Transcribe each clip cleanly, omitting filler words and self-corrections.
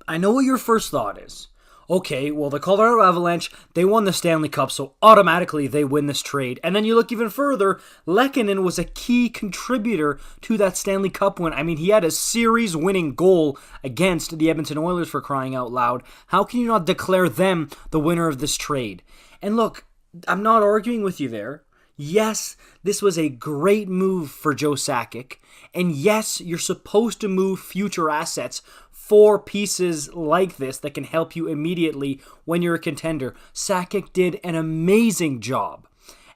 I know what your first thought is. Okay, well, the Colorado Avalanche, they won the Stanley Cup, so automatically they win this trade. And then you look even further, Lehkonen was a key contributor to that Stanley Cup win. I mean, he had a series-winning goal against the Edmonton Oilers, for crying out loud. How can you not declare them the winner of this trade? And look, I'm not arguing with you there. Yes, this was a great move for Joe Sakic. And yes, you're supposed to move future assets for pieces like this that can help you immediately when you're a contender. Sakic did an amazing job.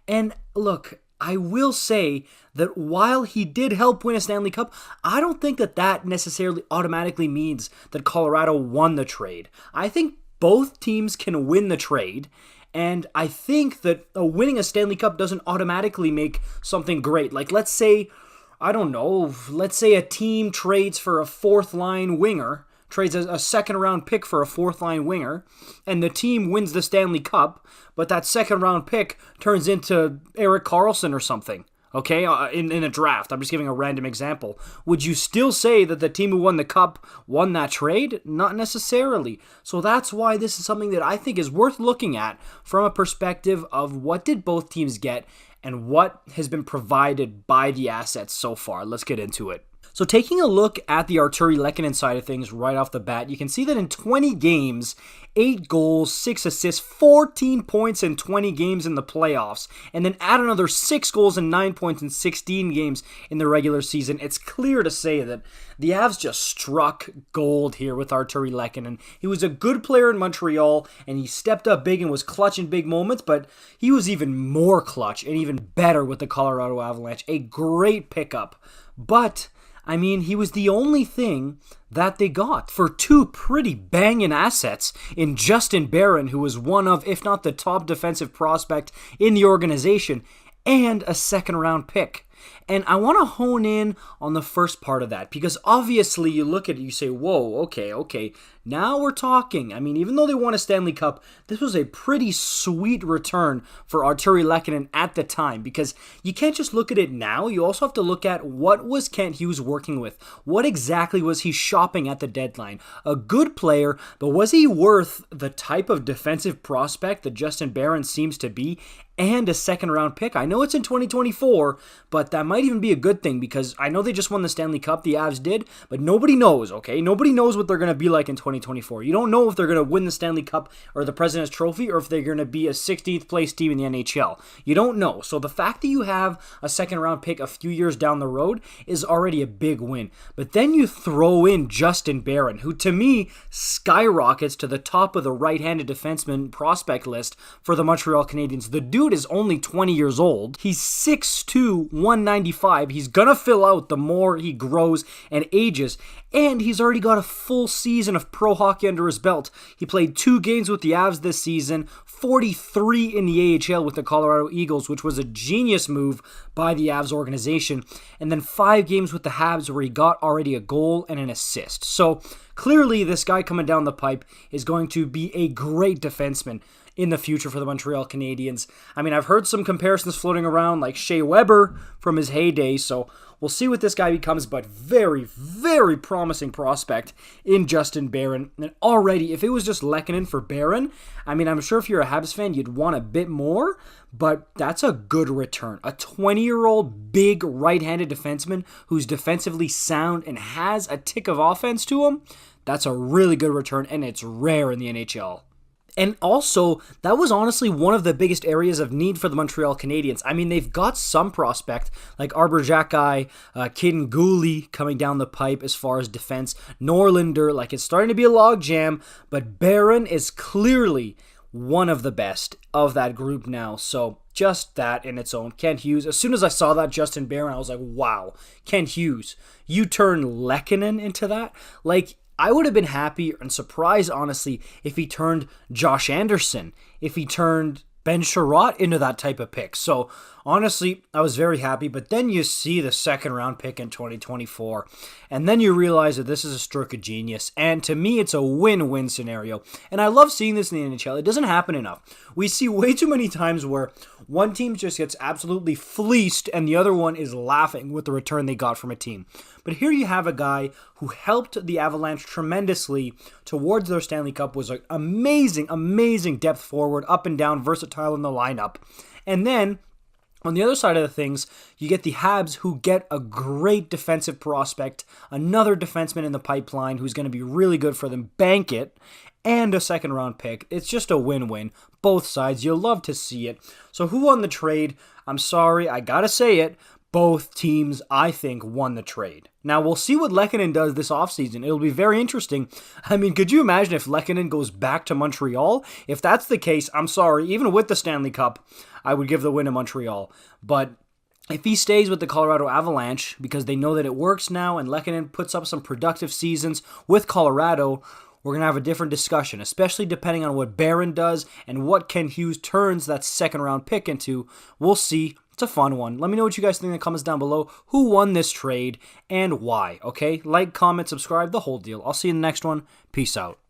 And look, I will say that while he did help win a Stanley Cup, I don't think that necessarily automatically means that Colorado won the trade. I think both teams can win the trade. And I think that winning a Stanley Cup doesn't automatically make something great. Like, let's say a team trades for a fourth-line winger, trades a second-round pick for a fourth-line winger, and the team wins the Stanley Cup, but that second-round pick turns into Erik Karlsson or something. Okay, in a draft. I'm just giving a random example. Would you still say that the team who won the cup won that trade? Not necessarily. So that's why this is something that I think is worth looking at from a perspective of what did both teams get and what has been provided by the assets so far. Let's get into it. So taking a look at the Artturi Lehkonen side of things right off the bat, you can see that in 20 games, 8 goals, 6 assists, 14 points in 20 games in the playoffs, and then add another 6 goals and 9 points in 16 games in the regular season. It's clear to say that the Avs just struck gold here with Artturi Lehkonen. He was a good player in Montreal, and he stepped up big and was clutch in big moments, but he was even more clutch and even better with the Colorado Avalanche. A great pickup. But I mean, he was the only thing that they got for 2 pretty banging assets in Justin Barron, who was one of, if not the top defensive prospect in the organization, and a second-round pick. And I want to hone in on the first part of that, because obviously you look at it, you say, whoa, okay, now we're talking. I mean, even though they won a Stanley Cup, this was a pretty sweet return for Artturi Lehkonen at the time, because you can't just look at it now. You also have to look at what was Kent Hughes working with. What exactly was he shopping at the deadline? A good player, but was he worth the type of defensive prospect that Justin Barron seems to be? And a second-round pick. I know it's in 2024, but that might even be a good thing, because I know they just won the Stanley Cup, the Avs did, but nobody knows, okay? Nobody knows what they're going to be like in 2024. You don't know if they're going to win the Stanley Cup or the President's Trophy, or if they're going to be a 16th place team in the NHL. You don't know. So the fact that you have a second-round pick a few years down the road is already a big win. But then you throw in Justin Barron, who to me skyrockets to the top of the right-handed defenseman prospect list for the Montreal Canadiens. The dude is only 20 years old. He's 6'2", 195. He's gonna fill out the more he grows and ages. And he's already got a full season of pro hockey under his belt. He played 2 games with the Avs this season, 43 in the AHL with the Colorado Eagles, which was a genius move by the Avs organization. And then 5 games with the Habs where he got already a goal and an assist. So clearly this guy coming down the pipe is going to be a great defenseman in the future for the Montreal Canadiens. I mean, I've heard some comparisons floating around like Shea Weber from his heyday, so we'll see what this guy becomes, but very, very promising prospect in Justin Barron. And already, if it was just Lehkonen for Barron, I mean, I'm sure if you're a Habs fan, you'd want a bit more, but that's a good return. A 20-year-old big right-handed defenseman who's defensively sound and has a tick of offense to him, that's a really good return, and it's rare in the NHL. And also, that was honestly one of the biggest areas of need for the Montreal Canadiens. I mean, they've got some prospect, like Arbor Xhekaj, Kid Gooley coming down the pipe as far as defense, Norlinder, like it's starting to be a logjam, but Barron is clearly one of the best of that group now. So just that in its own. Kent Hughes, as soon as I saw that Justin Barron, I was like, wow, Kent Hughes, you turn Lehkonen into that? Like, I would have been happy and surprised, honestly, if he turned Josh Anderson, if he turned Ben Sherratt into that type of pick. So Honestly, I was very happy, but then you see the second round pick in 2024, and then you realize that this is a stroke of genius, and to me, it's a win-win scenario, and I love seeing this in the NHL. It doesn't happen enough. We see way too many times where one team just gets absolutely fleeced, and the other one is laughing with the return they got from a team. But here you have a guy who helped the Avalanche tremendously towards their Stanley Cup, was an amazing, amazing depth forward, up and down, versatile in the lineup, and then on the other side of the things, you get the Habs, who get a great defensive prospect, another defenseman in the pipeline who's going to be really good for them, bank it, and a second round pick. It's just a win-win. Both sides, you'll love to see it. So who won the trade? I'm sorry, I gotta say it. Both teams, I think, won the trade. Now, we'll see what Lehkonen does this offseason. It'll be very interesting. I mean, could you imagine if Lehkonen goes back to Montreal? If that's the case, I'm sorry, even with the Stanley Cup, I would give the win to Montreal. But if he stays with the Colorado Avalanche, because they know that it works now, and Lehkonen puts up some productive seasons with Colorado, we're going to have a different discussion, especially depending on what Barron does and what Ken Hughes turns that second round pick into. We'll see. It's a fun one. Let me know what you guys think in the comments down below. Who won this trade and why? Okay? Like, comment, subscribe, the whole deal. I'll see you in the next one. Peace out.